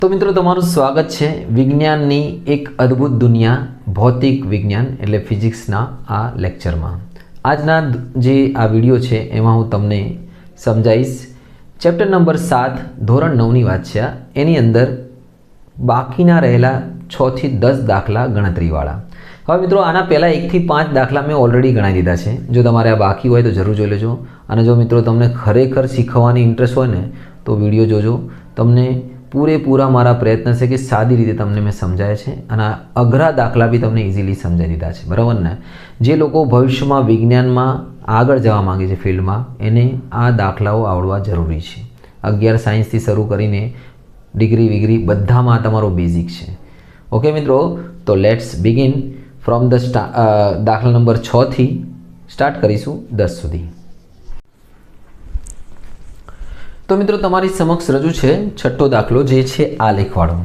तो मित्रों तमाરું स्वागत है विज्ञाननी एक अद्भुत दुनिया भौतिक विज्ञान एटले फिजिक्सना आ लेक्चरमां। आजना जे आ विडियो है एमां हूँ तमने समझाईश चैप्टर नंबर 7 धोरण 9 वात छे। एनी अंदर बाकीना रहेला 6 થી 10 दाखला गणतरीवाळा। હવે મિત્રો આના પહેલાં 1 થી 5 દાખલા મેં ઓલરેડી ગણાવી દીધા છે। જો તમારે આ બાકી હોય તો જરૂર જોઈ લેજો। અને જો મિત્રો તમને ખરેખર શીખવાની ઇન્ટરેસ્ટ હોય ને તો વિડીયો જોજો। તમને પૂરેપૂરા મારા પ્રયત્ન છે કે સાદી રીતે તમને મેં સમજાય છે અને અઘરા દાખલા બી તમને ઇઝીલી સમજાવી દીધા છે, બરાબર ને। જે લોકો ભવિષ્યમાં વિજ્ઞાનમાં આગળ જવા માંગે છે ફિલ્ડમાં, એને આ દાખલાઓ આવડવા જરૂરી છે। 11 સાયન્સથી શરૂ કરીને ડિગ્રી વિગ્રી બધામાં તમારો બેઝિક છે। ઓકે મિત્રો, તો લેટ્સ બિગિન फ्रॉम द दाखला नंबर 6 थी स्टार्ट करीशू 10 सुधी। तो मित्रों तमारी समक्ष रजू छे छठो दाखलो जे छे आलेखवाळो।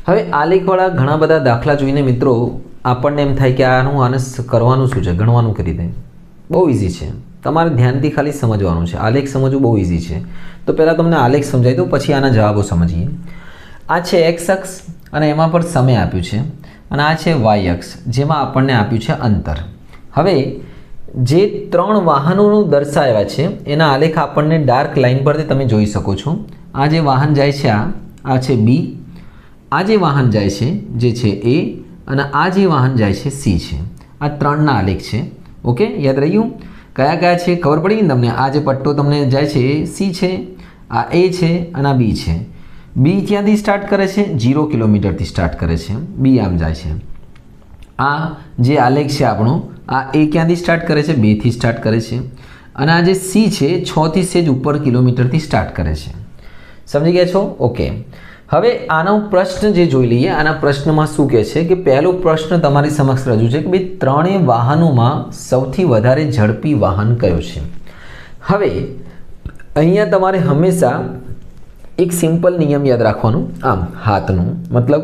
हवे आलेखवाळा घणा बधा दाखला जोईने मित्रों आपणने एम थाय के आने करवानुं शुं छे, गणवानुं करी दे। बहु इजी छे, तमारे ध्यानथी खाली समजवानुं छे। आलेख समजવું बहु इजी छे। तो पहला तमने आलेख समजावी दઉં, પછી આના જવાબો સમજીએ। आ छे एक्स अक्ष અને એમાં પર સમય આપ્યું છે અને આ છે વાય અક્ષ જેમાં આપણને આપ્યું છે અંતર। હવે જે ત્રણ વાહનોનું દર્શાવ્યા છે એના આલેખ આપણને ડાર્ક લાઇન પરથી તમે જોઈ શકો છો। આ જે વાહન જાય છે આ છે બી, આ જે વાહન જાય છે જે છે એ અને આ જે વાહન જાય છે સી છે। આ ત્રણના આલેખ છે। ઓકે, યાદ રહ્યું? કયા કયા છે ખબર પડી ને તમને? આ જે પટ્ટો તમને જાય છે એ સી છે, આ એ છે અને આ બી છે। बी क्यांथी स्टार्ट करे छे? 0 किलोमीटर थी स्टार्ट करे छे। बी आम जाए छे। आ जे आलेख छे आपणो आ ए क्यांथी स्टार्ट करे छे? 2 थी स्टार्ट करे छे। अने आ जे सी छे 6 थी सेज ऊपर किलोमीटर थी स्टार्ट करे छे। समझी गया छो? ओके, हवे आनो प्रश्न जे जोई लईए। आना प्रश्नमां शुं कहे छे कि पहेलो प्रश्न तमारी समक्ष रजू छे कि भाई त्रणेय वाहनोमां सौथी वधारे झड़पी वाहन कयो छे। हवे अहींया तमारे हमेशा एक सिंपल नियम याद राखवानुं, आम हाथनुं, मतलब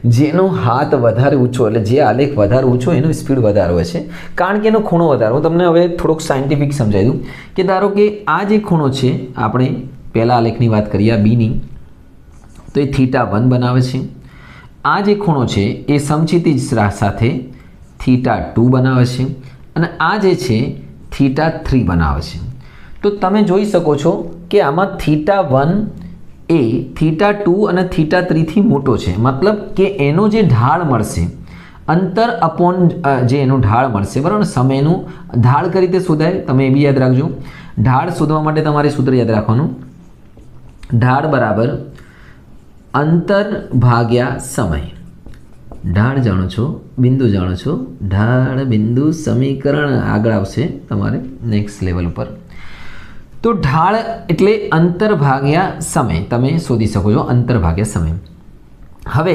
जेनो हाथ वधारे ऊंचो एटले जे आलेख वधारे ऊंचो एनो स्पीड वधारे होय छे, कारण के एनो खूणो वधारे। हूँ तमने हवे थोड़ोक साइंटिफिक समजावी दूं कि धारो के आ जे खूणो छे, आपणे पहेला आलेखनी वात करीए आ बी नी, तो ए θ1 बनावे छे। आ जे खूणो छे ए समक्षितिज साथे θ2 बनावे छे अने आ जे छे θ3 बनावे छे। तो तमे जोई शको छो कि आमां θ1 ए θ2 અને θ3 થી મોટો છે, मतलब કે એનો જે ઢાળ મળશે અંતર અપોન જે એનો ઢાળ મળશે, બરાબર? સમયનું ઢાળ કઈ રીતે શોધાય તમે એ બી યાદ રાખજો। ઢાળ શોધવા માટે તમારે સૂત્ર યાદ રાખવાનું, ઢાળ બરાબર અંતર ભાગ્યા સમય। ઢાળ જાણો છો, બિંદુ જાણો છો, ઢાળ બિંદુ સમીકરણ આગળ આવશે તમારે નેક્સ્ટ લેવલ ઉપર। तो ढाळ एटले अंतर भाग्या समय, तमे शोधी शको छो अंतर भाग्या समय। हवे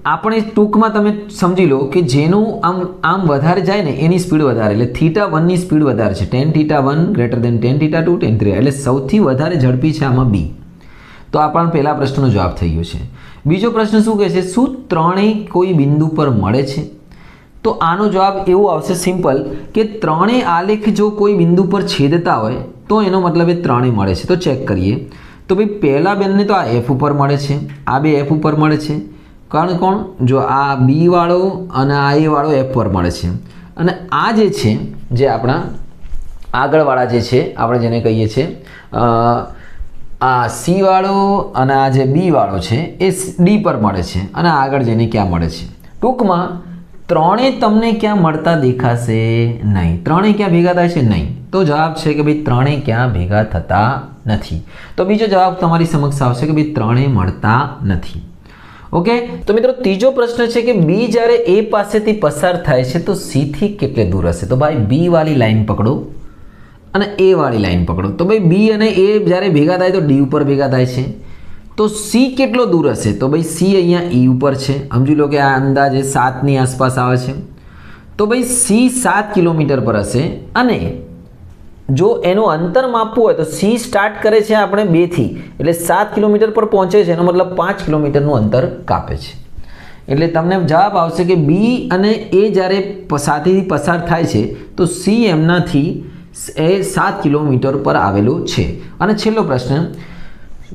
आपणे टूंकमां तमे समजी लो कि जेनु आम आम वधारे जाय ने एनी स्पीड वधारे, एटले θ1 ની स्पीड वधारे छे। tan θ1 greater than tan θ2 tan θ3 एटले सौथी वधारे झड़पी छे आमां बी। तो आ पण पहेला प्रश्ननो जवाब थई गयो छे। बीजो प्रश्न शुं कहे छे? शुं त्रणेय कोई बिंदु पर मळे छे? तो आनो जवाब एवो आवशे सिंपल कि त्रणेय आलेख जो कोई बिंदु पर छेदता होय तो एनो मतलब ए त्रणेय मळे छे। तो चेक करिए। तो भाई पहला बेनने तो आ एफ पर मळे छे, आ बे एफ पर मळे छे। कारण कोण? जो आ बी वाळो अने आ ए वाळो एफ पर मळे छे। अने आ जे छे जे आपणा आगळवाळा जे छे आपणे जेने कहीए छे आ सी वाळो अने आ जे बी वाळो छे ए डी पर मळे छे अने आगळ जेने क्या मळे छे। टूंकमां त्रणेय तमने क्या मळता देखाशे नहीं। त्रणेय क्या भेगा थाय छे? नहीं। तो जवाब है कि भाई त्रणेय क्या भेगा थता नथी। तो बीजो जवाब तमारी समक्ष आवशे कि भाई त्रणेय मळता नथी। ओके, तो मित्रों तीजो प्रश्न है कि बी ज्यारे ए पासेथी पसार थाय छे तो सी थी केटले दूर हशे। तो भाई बी वाली लाइन पकड़ो अने ए वाली लाइन पकड़ो। तो भाई बी अने ए ज्यारे भेगा थाय तो डी उपर भेगा थाय छे। तो सी केटलो दूर हशे? तो भाई सी अहींया ई उपर छे। समजी लो कि आ अंदाजे 7 ની आसपास आवे छे। तो भाई सी 7 किलोमीटर पर हशे अने जो एनो अंतर मापવું હોય तो सी स्टार्ट करे छे આપણે 2 થી, એટલે 7 કિલોમીટર પર પહોંચે છે, એનો મતલબ 5 કિલોમીટરનું અંતર કાપે છે। એટલે તમને જવાબ આવશે કે બી અને એ જ્યારે સાથેથી પસાર થાય છે તો સી એમનાથી 7 કિલોમીટર પર આવેલો છે। અને છેલ્લો પ્રશ્ન,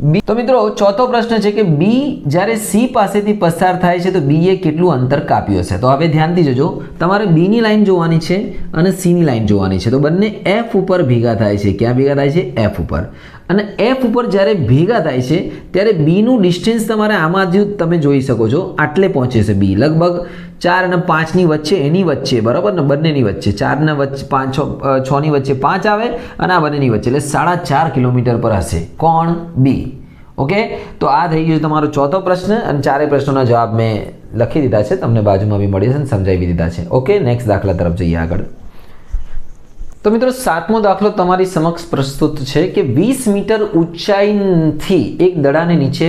બી તો મિત્રો ચોથો પ્રશ્ન છે કે બી જ્યારે સી પાસેથી પસાર થાય છે તો બી એ કેટલું અંતર કાપ્યું હશે. તો હવે ધ્યાનથી જોજો, તમારે બીની લાઈન જોવાની છે અને સીની લાઈન જોવાની છે. તો બંને એફ ઉપર ભેગા થાય છે. ક્યાં ભેગા થાય છે? એફ ઉપર. અને એફ ઉપર જ્યારે ભેગા થાય છે ત્યારે બીનું ડિસ્ટન્સ તમારે આમાંથી તમે જોઈ શકો છો, આટલે પહોંચે છે બી, લગભગ 4 અને 5ની વચ્ચે, એની વચ્ચે, બરાબર ને, બંનેની વચ્ચે 4 ને વચ્ચે 5, 6 ની વચ્ચે 5 આવે અને આ બંનેની વચ્ચે, એટલે 4.5 કિલોમીટર પર હશે. કોણ? બી. ઓકે, તો આ થઈ ગયું તમારો ચોથો પ્રશ્ન અને ચારેય પ્રશ્નોના જવાબ મેં લખી દીધા છે, તમને બાજુમાં બી મળી છે અને સમજાવી દીધા છે. ઓકે, નેક્સ્ટ દાખલા તરફ જઈએ આગળ. તો મિત્રો 7મો દાખલો તમારી સમક્ષ પ્રસ્તુત છે કે 20 મીટર ઊંચાઈથી એક દડાને નીચે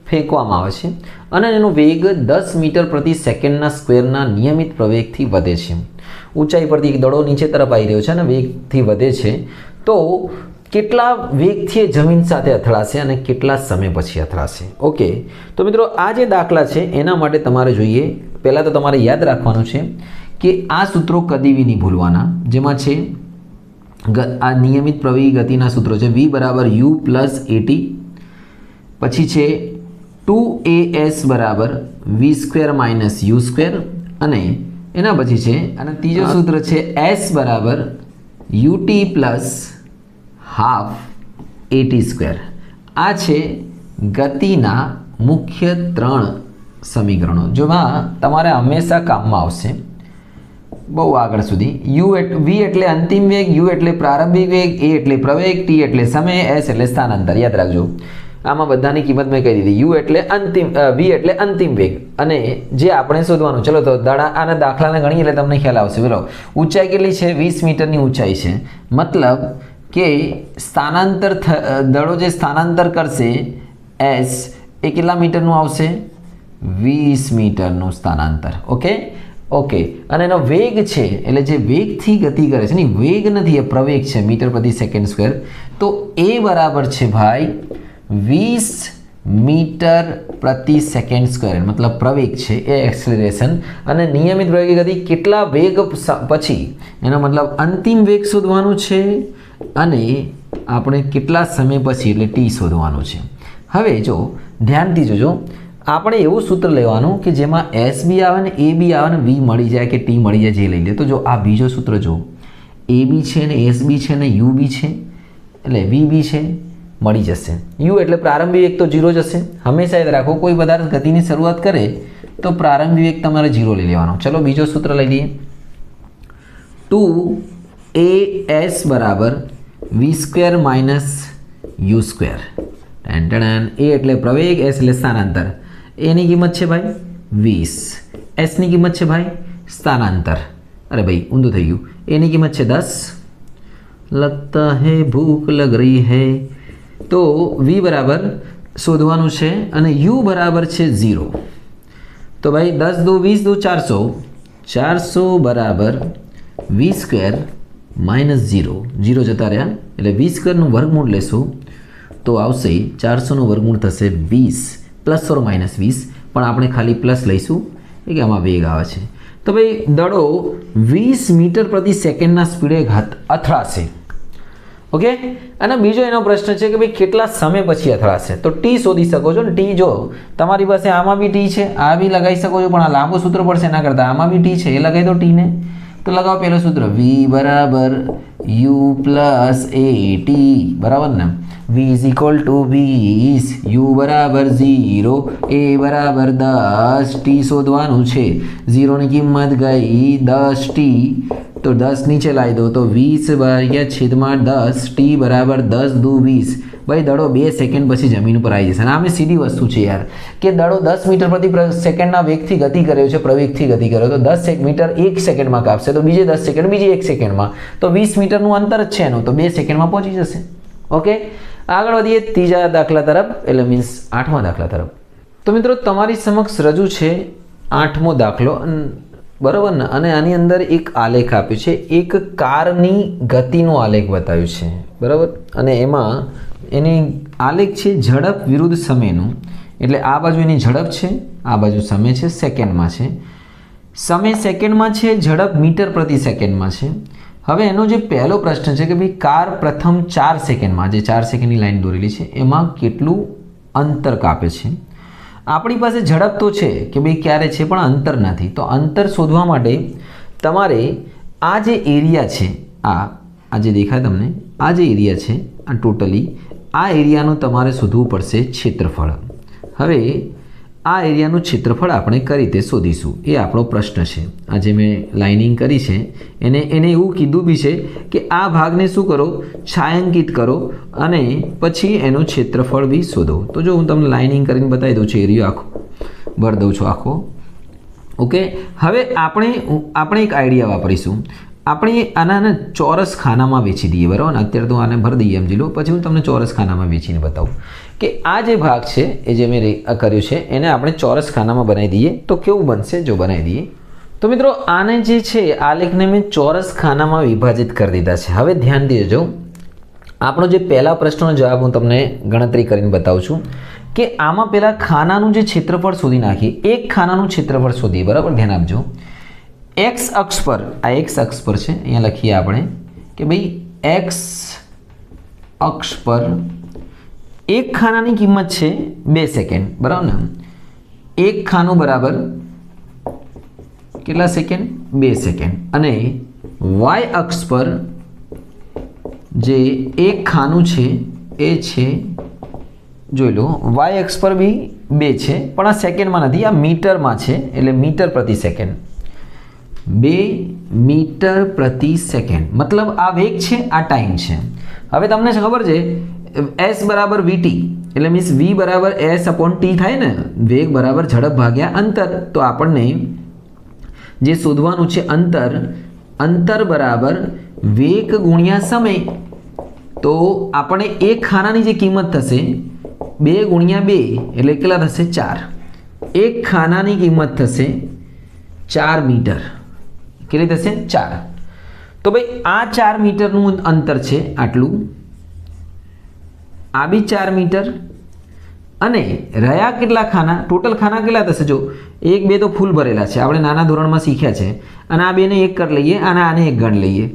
ફેંકવામાં આવે છે અને એનો વેગ 10 મીટર પ્રતિ સેકન્ડના સ્ક્વેરના નિયમિત પ્રવેગથી વધે છે. ઊંચાઈ પરથી એક દડો નીચે તરફ આવી રહ્યો છે અને વેગથી વધે છે. તો કેટલા વેગથી એ જમીન સાથે અથડાશે અને કેટલા સમય પછી અથડાશે? ઓકે, તો મિત્રો આ જે દાખલા છે એના માટે તમારે જોઈએ, પહેલાં તો તમારે યાદ રાખવાનું છે કે આ સૂત્રો કદી બી નહીં ભૂલવાના, જેમાં છે આ નિયમિત પ્રવેગી ગતિના સૂત્રો છે. v બરાબર u પ્લસ at, પછી છે 2as બરાબર v square minus u square, અને એના પછી છે, અને ત્રીજો સૂત્ર છે s બરાબર ut plus half at square. આ છે ગતિના મુખ્ય 3 સમીકરણો, જેમાં તમારે હંમેશા કામમાં આવશે બહુ આગળ સુધી. v એટલે અંતિમ વેગ, u એટલે પ્રારંભિક વેગ, a એટલે પ્રવેગ, t એટલે સમય, s એટલે સ્થાનાંતર. યાદ રાખજો, આમાં બધાની કિંમત મેં કહી દીધી. u એટલે અંતિમ, v એટલે અંતિમ વેગ, અને જે આપણે શોધવાનું. ચલો તો આના દાખલાને ગણીએ એટલે તમને ખ્યાલ આવશે. બોલો, ઊંચાઈ કેટલી છે? 20 મીટરની ઊંચાઈ છે. મતલબ કે સ્થાનાંતર દડો જે સ્થાનાંતર કરશે s એ કેટલા મીટરનું આવશે? 20 મીટરનું સ્થાનાંતર. ઓકે, અને એનો વેગ છે, એટલે જે વેગથી ગતિ કરે છે, નહીં વેગ નથી, એ પ્રવેગ છે, મીટર પ્રતિ સેકન્ડ સ્ક્વેર. તો એ બરાબર છે ભાઈ 20 મીટર પ્રતિ સેકન્ડ સ્ક્વેર, મતલબ પ્રવેગ છે એ એક્સેલરેશન, અને નિયમિત પ્રવેગી ગતિ કેટલા વેગ પછી, એનો મતલબ અંતિમ વેગ શોધવાનું છે અને આપણે કેટલા સમય પછી એટલે t શોધવાનું છે. હવે જો ધ્યાનથી જોજો, આપણે એવું સૂત્ર લેવાનું કે જેમાં s બી આવે ને a બી આવે ને v મળી જાય કે t મળી જાય, જે લઈ લે. તો જો આ બીજો સૂત્ર જો, a બી છે ને s બી છે ને u બી છે, એટલે v બી છે, મળી જશે. u એટલે પ્રારંભિક વેગ તો 0 જ હશે. હંમેશા યાદ રાખો, કોઈ પદાર્થ ગતિની શરૂઆત કરે તો પ્રારંભિક વેગ તમારે 0 લઈ લેવાનો. ચલો બીજો સૂત્ર લઈ લઈએ. 2as બરાબર v square minus u square. a એટલે પ્રવેગ, s એટલે સ્થાનાંતર. એની કિંમત છે ભાઈ 20, એસની કિંમત છે ભાઈ સ્થાનાંતર. અરે ભાઈ ઊંધું થઈ ગયું. એની કિંમત છે 10. લગતા હૈ ભૂખ લગ રહી હૈ. તો v બરાબર શોધવાનું છે અને u બરાબર છે 0. તો ભાઈ 10 2 20 2 400, 400 બરાબર v સ્ક્વેર માઇનસ 0, 0 જતા રહ્યા, એટલે v સ્ક્વેરનું વર્ગમૂળ લેશું તો આવશે 400નું વર્ગમૂળ થશે 20 પ્લસ ઓર માઇનસ 20, પણ આપણે ખાલી પ્લસ લઈશું કે આમાં વેગ આવે છે. તો ભાઈ દડો 20 મીટર પ્રતિ સેકન્ડના સ્પીડે અથડાશે. ઓકે, અને બીજો એનો પ્રશ્ન છે કે ભાઈ કેટલા સમય પછી અથડાશે? તો t શોધી શકો છો ને. t જો તમારી પાસે આમાં બી t છે, આ બી લગાવી શકો છો, પણ આ લાંબો સૂત્ર પડશે એના કરતાં આમાં બી t છે, એ લગાવી દો t ને. તો લગાવો પહેલું સૂત્ર, v બરાબર u પ્લસ at, બરાબર ને. v is equal to 20, u બરાબર 0, a બરાબર 10, t શોધવાનું છે. 0ની કિંમત ગઈ 10t, તો 10 નીચે લાવી દો તો 20 ભાગ્યા છેદમાં 10, t બરાબર 10 દુ 20. ભાઈ દડો 2 સેકન્ડ પછી જમીન ઉપર આવી જશે. અને આમે સીધી વસ્તુ છે યાર, કે દડો 10 મીટર પ્રતિ સેકન્ડના વેગથી ગતિ કર્યો છે, પ્રવેગથી ગતિ કર્યો, તો 10 મીટર 1 સેકન્ડમાં કાપશે, તો બીજે 10 સેકન્ડ બીજી 1 સેકન્ડમાં, તો 20 મીટરનું અંતર જ છે એનું, તો 2 સેકન્ડમાં પહોંચી જશે. ઓકે, આગળ વધીએ ત્રીજા દાખલા તરફ, એટલે મીન્સ 8મા દાખલા તરફ. તો મિત્રો તમારી સમક્ષ રજૂ છે 8મો દાખલો, બરાબર ને. અને આની અંદર એક આલેખ આપ્યું છે, એક કારની ગતિનો આલેખ બતાવ્યું છે, બરાબર. અને એમાં એની આલેખ છે ઝડપ વિરુદ્ધ સમયનું. એટલે આ બાજુ એની ઝડપ છે, આ બાજુ સમય છે, સેકન્ડમાં છે. સમય સેકન્ડમાં છે, ઝડપ મીટર પ્રતિ સેકન્ડમાં છે. હવે એનો જે પહેલો પ્રશ્ન છે કે ભાઈ કાર પ્રથમ 4 સેકન્ડમાં, જે 4 સેકન્ડની લાઈન દોરેલી છે એમાં કેટલું અંતર કાપે છે. આપણી પાસે ઝડપ તો છે કે ભાઈ ક્યારે છે, પણ અંતર નથી. તો અંતર શોધવા માટે તમારે આ જે એરિયા છે, આ જે દેખાય તમને, આ જે એરિયા છે, આ ટોટલી આ એરિયાનું તમારે શોધવું પડશે ક્ષેત્રફળ. હવે આ એરિયાનું ક્ષેત્રફળ આપણે કઈ રીતે શોધીશું એ આપણો પ્રશ્ન છે. આ જે મેં લાઇનિંગ કરી છે એને એવું કીધું બી છે કે આ ભાગને શું કરો, છાयांકિત કરો અને પછી એનું ક્ષેત્રફળ બી શોધો. તો જો હું તમને લાઇનિંગ કરીને બતાવી દઉં છું, એરિયો આખો ભરી દઉં છું આખો. ઓકે, હવે આપણે એક આઈડિયા વાપરીશું. આપણે આના ચોરસ ખાનામાં વેચી દઈએ, બરાબર ને? અત્યારે તો આને ભરી દઈએ સમજી લો, પછી હું તમને ચોરસ ખાનામાં વેચીને બતાવું કે આ જે ભાગ છે એ જે મેં કર્યું છે એને આપણે ચોરસ ખાનામાં બનાવી દઈએ તો કેવું બનશે. જો બનાવી દઈએ તો મિત્રો આને જે છે આલેખને મેં ચોરસ ખાનામાં વિભાજિત કરી દીધા છે. હવે ધ્યાન દેજો, આપણો જે પહેલા પ્રશ્નનો જવાબ હું તમને ગણતરી કરીને બતાવું છું કે આમાં પહેલાં ખાનાનું જે ક્ષેત્રફળ શોધી નાખીએ, એક ખાનાનું ક્ષેત્રફળ શોધીએ, બરાબર? ધ્યાન આપજો. એક્સ અક્ષ પર, આ એક્સ અક્ષ પર છે, અહીંયા લખીએ આપણે કે ભાઈ એક્સ અક્ષ પર એક ખાનાની કિંમત છે 2 સેકન્ડ, બરાબર ને? એક ખાનું બરાબર કેટલા સેકન્ડ? 2 સેકન્ડ. અને વાય અક્ષ પર જે એક ખાનું છે એ છે, જોઈ લો, વાય અક્ષ પર બી 2 છે પણ આ સેકન્ડમાં નથી, આ મીટરમાં છે, એટલે મીટર પ્રતિ સેકન્ડ. 2 મીટર પ્રતિ સેકન્ડ મતલબ આ વેગ છે, આ ટાઈમ છે. હવે તમને ખબર છે S બરાબર VT એટલે મીન્સ V બરાબર S/T થાય ને, વેગ બરાબર ઝડપ ભાગ્યા અંતર. તો આપણને જે શોધવાનું છે અંતર બરાબર વેગ ગુણ્યા સમય. તો આપણે એક ખાનાની જે કિંમત થશે 2 ગુણ્યા 2 એટલે કેટલા થશે? 4. એક ખાનાની કિંમત થશે 4 મીટર. કેટલી થશે? 4. તો ભાઈ આ 4 મીટરનું અંતર છે આટલું, આ બી 4 મીટર. અને રહ્યા કેટલા ખાના? ટોટલ ખાના કેટલા થશે? જો 1 2 તો ફૂલ ભરેલા છે, આપણે નાના ધોરણમાં શીખ્યા છે. અને આ બેને એક કરી લઈએ અને આને એક ગણ લઈએ,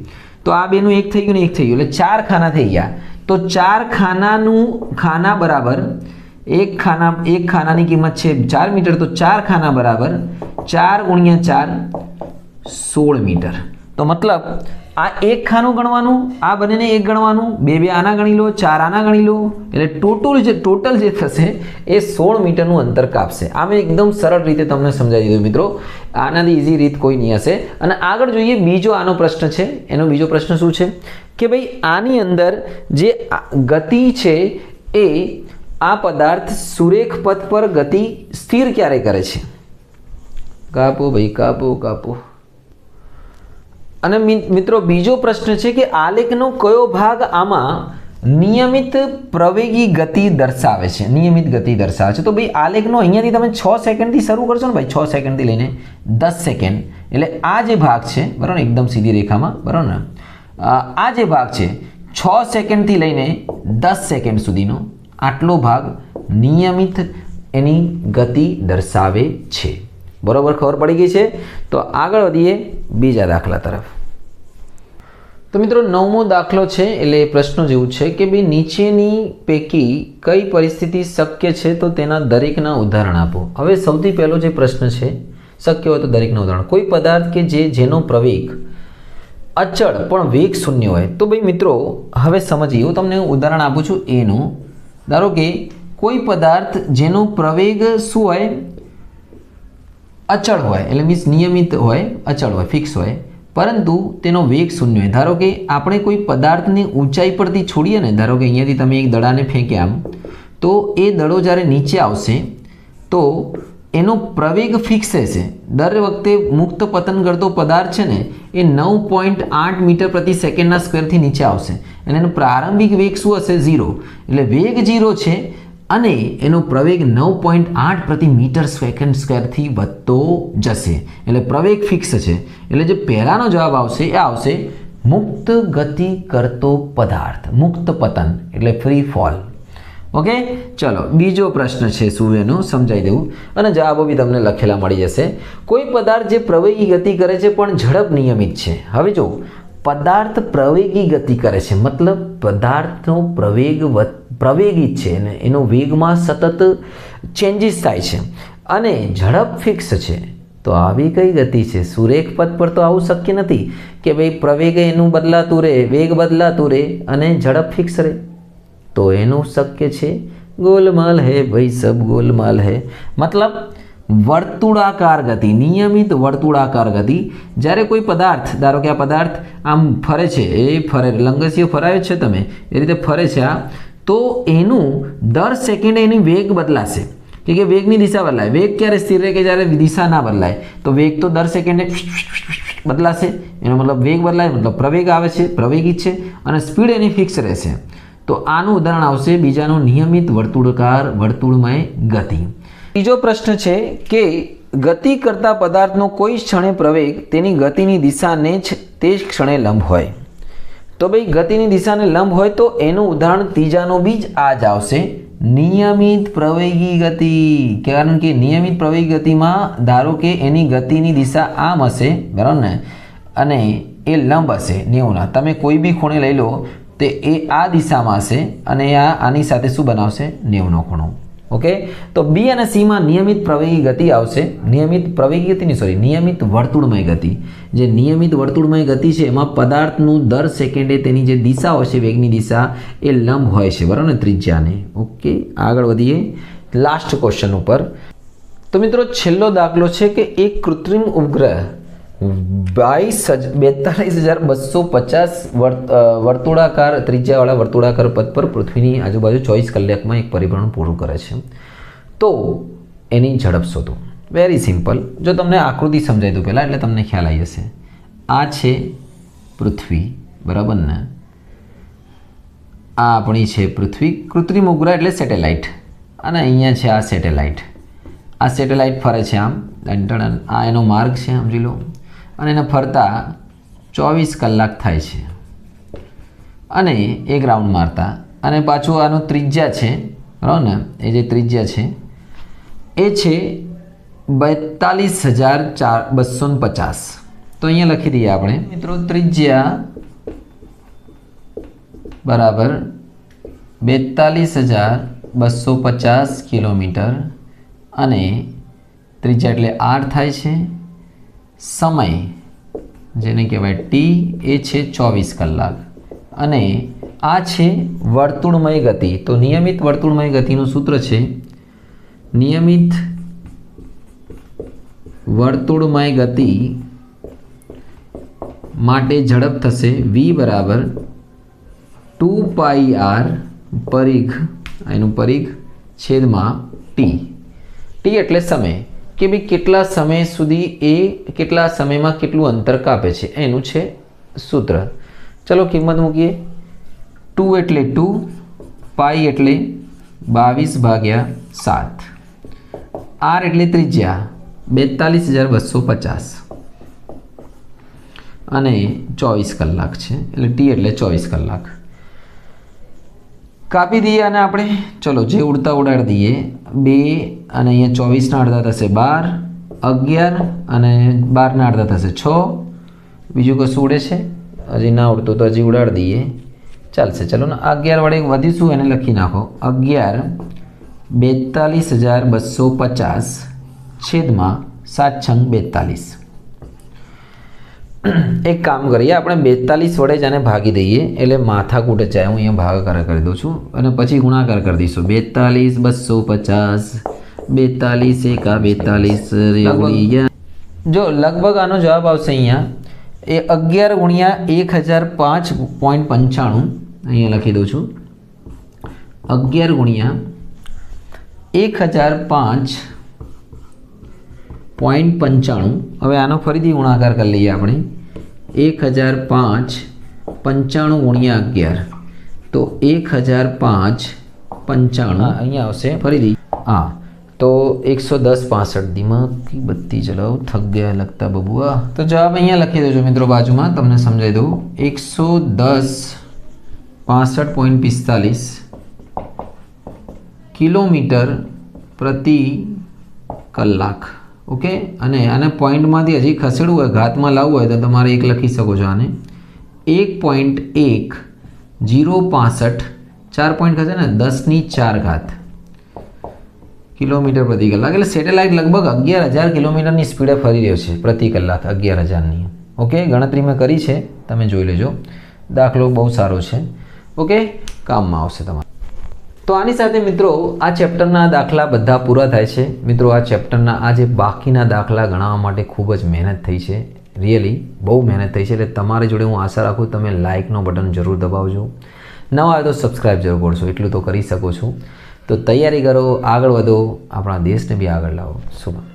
તો આ બેનું એક થઈ ગયું ને એક થઈ ગયું, એટલે 4 ખાના થઈ ગયા. તો 4 ખાનાનું ખાના બરાબર એક ખાનાની કિંમત છે 4 મીટર, તો 4 ખાના બરાબર 4 ગુણ્યા 4 16 મીટર. તો મતલબ આ એક ખાનું ગણવાનું, આ બંનેને એક ગણવાનું, 2 આના ગણી લો, 4 આના ગણી લો, એટલે ટોટલ જે થશે એ 16 મીટરનું અંતર કાપશે. આ મેં એકદમ સરળ રીતે તમને સમજાવી દીધું મિત્રો, આનાથી ઇઝી રીત કોઈ નહીં હશે. અને આગળ જોઈએ બીજો આનો પ્રશ્ન છે. એનો બીજો પ્રશ્ન શું છે કે ભાઈ આની અંદર જે ગતિ છે એ આ પદાર્થ સુરેખ પથ પર ગતિ સ્થિર ક્યારે કરે છે? કાપો ભાઈ, કાપો. અને મિત્રો બીજો પ્રશ્ન છે કે આલેખનો કયો ભાગ આમાં નિયમિત પ્રવેગી ગતિ દર્શાવે છે? નિયમિત ગતિ દર્શાવે છે. તો ભાઈ આલેખનો અહીંયાથી તમે 6 સેકન્ડથી શરૂ કરશો ને ભાઈ, 6 સેકન્ડથી લઈને 10 સેકન્ડ, એટલે આ જે ભાગ છે, બરાબર ને, એકદમ સીધી રેખામાં, બરાબર ને, આ જે ભાગ છે 6 સેકન્ડથી લઈને 10 સેકન્ડ સુધીનો આટલો ભાગ નિયમિત એની ગતિ દર્શાવે છે. બરોબર, ખબર પડી ગઈ છે? તો આગળ વધીએ બીજા દાખલા તરફ. તો મિત્રો 9મો દાખલો છે, એટલે પ્રશ્ન જેવું છે કે ભાઈ નીચેની પૈકી કઈ પરિસ્થિતિ શક્ય છે તો તેના દરેકના ઉદાહરણ આપો. હવે સૌથી પહેલો જે પ્રશ્ન છે, શક્ય હોય તો દરેકના ઉદાહરણ. કોઈ પદાર્થ કે જેનો પ્રવેગ અચળ પણ વેગ શૂન્ય હોય. તો ભાઈ મિત્રો હવે સમજીએ, હું તમને ઉદાહરણ આપું છું એનું. ધારો કે કોઈ પદાર્થ જેનો પ્રવેગ શું હોય? અચળ હોય, એટલે મીન્સ નિયમિત હોય, અચળ હોય, ફિક્સ હોય, પરંતુ તેનો વેગ શૂન્ય હોય. ધારો કે આપણે કોઈ પદાર્થને ઊંચાઈ પરથી છોડીએ ને, ધારો કે અહીંયાથી તમે એક દડાને ફેંક્યા આમ, તો એ દડો જ્યારે નીચે આવશે તો એનો પ્રવેગ ફિક્સ રહેશે. દર વખતે મુક્ત પતન કરતો પદાર્થ છે ને એ 9.8 મીટર પ્રતિ સેકન્ડના સ્ક્વેરથી નીચે આવશે અને એનો પ્રારંભિક વેગ શું હશે? 0. એટલે વેગ 0 છે અને એનો પ્રવેગ 9.8 પ્રતિ મીટર સેકન્ડ સ્ક્વેરથી વધતો જશે, એટલે પ્રવેગ ફિક્સ છે. એટલે જે પહેલાનો જવાબ આવશે એ આવશે મુક્ત ગતિ કરતો પદાર્થ, મુક્ત પતન એટલે ફ્રી ફોલ. ઓકે, ચલો બીજો પ્રશ્ન છે શું એનું સમજાવી દેવું અને જવાબો બી તમને લખેલા મળી જશે. કોઈ પદાર્થ જે પ્રવેગી ગતિ કરે છે પણ ઝડપ નિયમિત છે. હવે જો પદાર્થ પ્રવેગી ગતિ કરે છે, મતલબ પદાર્થનો પ્રવેગી છે અને એનો વેગમાં સતત ચેન્જીસ થાય છે અને ઝડપ ફિક્સ છે. તો આવી કઈ ગતિ છે? સુરેખ પથ પર તો આવું શક્ય નથી કે ભાઈ પ્રવેગ એનું બદલાતું રહે, વેગ બદલાતું રહે અને ઝડપ ફિક્સ રહે. તો એનું શક્ય છે ગોલમાલ હે ભાઈ, સબ ગોલમાલ હે. મતલબ વર્તુળાકાર ગતિ, નિયમિત વર્તુળાકાર ગતિ. જ્યારે કોઈ પદાર્થ, ધારો કે આ પદાર્થ આમ ફરે છે, એ ફરે, લંગસીઓ ફરાયો છે તમે એ રીતે ફરે છે આ, તો એનું દર સેકન્ડે એની વેગ બદલાશે કે વેગની દિશા બદલાય. વેગ ક્યારે સ્થિર રહે? કે જ્યારે દિશા ના બદલાય. તો વેગ તો દર સેકન્ડે બદલાશે, એનો મતલબ વેગ બદલાય, મતલબ પ્રવેગ આવે છે, પ્રવેગી છે અને સ્પીડ એની ફિક્સ રહેશે. તો આનું ઉદાહરણ આવશે બીજાનું નિયમિત વર્તુળમય ગતિ. ત્રીજો પ્રશ્ન છે કે ગતિ કરતા પદાર્થનો કોઈ ક્ષણે પ્રવેગ તેની ગતિની દિશાને જ તે જ ક્ષણે લંબ હોય. તો ભાઈ ગતિની દિશાને લંબ હોય તો એનું ઉદાહરણ ત્રીજાનું બી જ આ જ આવશે, નિયમિત પ્રવેગી ગતિ. કારણ કે નિયમિત પ્રવેગી ગતિમાં ધારો કે એની ગતિની દિશા આમ હશે, બરાબર ને, અને એ લંબ હશે 90ના. તમે કોઈ બી ખૂણે લઈ લો તે એ આ દિશામાં હશે અને આની સાથે શું બનાવશે? 90નો ખૂણો. ઓકે, તો બી અને સીમાં નિયમિત પ્રવેગી ગતિ આવશે. નિયમિત પ્રવેગી ગતિની નિયમિત વર્તુળમય ગતિ. જે નિયમિત વર્તુળમય ગતિ છે એમાં પદાર્થનું દર સેકન્ડે તેની જે દિશા હોય છે, વેગની દિશા, એ લંબ હોય છે, બરાબર ને, ત્રિજ્યાને. ઓકે, આગળ વધીએ લાસ્ટ ક્વેશ્ચન ઉપર. તો મિત્રો છેલ્લો દાખલો છે કે એક કૃત્રિમ ઉપગ્રહ 42,250 વર્તુળાકાર ત્રિજ્યાવાળા વર્તુળાકાર પથ પર પૃથ્વીની આજુબાજુ 24 કલાકમાં એક પરિભ્રમણ પૂરું કરે છે. તો એની ઝડપ શોધો. Very simple. જો તમને આકૃતિ સમજાવી દઉં પહેલાં એટલે તમને ખ્યાલ આવી જશે. આ છે પૃથ્વી, બરાબર ને, આ આપણી છે પૃથ્વી. કૃત્રિમ ઉપગ્રહ એટલે સેટેલાઇટ, અને અહીંયા છે આ સેટેલાઇટ. આ સેટેલાઇટ ફરે છે આમ, આ એનો માર્ગ છે, સમજી લો, અને એને ફરતા 24 કલાક થાય છે અને એક રાઉન્ડ મારતા. અને પાછું આનું ત્રિજ્યા છે, બરાબર ને, એ જે ત્રિજ્યા છે એ છે 42,250. તો અહીંયા લખી દઈએ આપણે મિત્રો, ત્રિજ્યા બરાબર 42,250 કિલોમીટર અને ત્રિજ્યા એટલે r થાય છે. સમય જેને કહેવાય ટી, એ છે 24 કલાક અને આ છે વર્તુળમય ગતિ. તો નિયમિત વર્તુળમય ગતિનું સૂત્ર છે, નિયમિત વર્તુળમય ગતિ માટે ઝડપ થશે v બરાબર 2πr પરિઘ, એનું પરિઘ છેદમાં ટી. ટી એટલે સમય, કે ભાઈ કેટલા સમય સુધી એ કેટલા સમયમાં કેટલું અંતર કાપે છે એનું છે સૂત્ર. ચલો કિંમત મૂકીએ. 2 એટલે 2, પાઈ એટલે 22/7, r એટલે ત્રિજ્યા 42,250 અને 24 કલાક છે, એટલે ટી એટલે 24 કલાક. કાપી દઈએ અને આપણે ચલો જે ઉડતા ઉડાડી દઈએ. 2 અને અહીંયા 24ના અડધા થશે 12, 11 અને 12ના અડધા થશે 6. બીજું કશું ઉડે છે? હજી ના ઉડતું તો હજી ઉડાડી દઈએ, ચાલશે. ચલો ને 11 વડે વધીશું, એને લખી નાખો. 11 42,250 છેદમાં 7×42. એક કામ કરીએ, આપણે 42 વડે જ આને ભાગી દઈએ એટલે માથાકૂટ જાય. હું અહીંયા ભાગાકાર કરી દઉં છું અને પછી ગુણાકાર કરી દઈશું. 42,250, 42 એકા 42. જો લગભગ આનો જવાબ આવશે અહીંયા એ 11 ગુણ્યા 1005.95. અહીંયા લખી દઉં છું 11 ગુણ્યા 1005.95. હવે આનો ફરીથી ગુણાકાર કરી લઈએ આપણે. 1005.95 ગુણ્યા 11 તો 1005.95 અહીંયા આવશે ફરીથી. હા, તો 110.65. દિમાગ की बत्ती जलाओ, थक गया लगता बबुआ. तो जवाब અહીંયા લખી દેજો મિત્રો બાજુમાં, તમને સમજાવી દઉં. 110.65.45 કિલોમીટર પ્રતિ કલાક. ઓકે, અને આને પોઈન્ટમાંથી હજી ખસેડવું હોય, ઘાતમાં લાવવું હોય તો તમારે 1 લખી શકો છો આને. 1.1065 4 પોઈન્ટ થશે ને 10⁴ કિલોમીટર પ્રતિ કલાક. એટલે સેટેલાઇટ લગભગ 11,000 કિલોમીટરની સ્પીડે ફરી રહ્યો છે પ્રતિ કલાક, 11,000ની. ઓકે, ગણતરી મેં કરી છે, તમે જોઈ લેજો. દાખલો બહુ સારો છે. ઓકે, કામમાં આવશે તમારે. તો આની સાથે મિત્રો આ ચેપ્ટરના દાખલા બધા પૂરા થાય છે. મિત્રો આ ચેપ્ટરના આ જે બાકીના દાખલા ગણાવવા માટે ખૂબ જ મહેનત થઈ છે. રિયલી બહુ મહેનત થઈ છે. એટલે તમારી જોડે હું આશા રાખું તમે લાઇકનો બટન જરૂર દબાવજો. નવા આવે તો સબસ્ક્રાઈબ જરૂર કરશો, એટલું તો કરી શકો છો. તો તૈયારી કરો, આગળ વધો, આપણા દેશને બી આગળ લાવો. શુભ.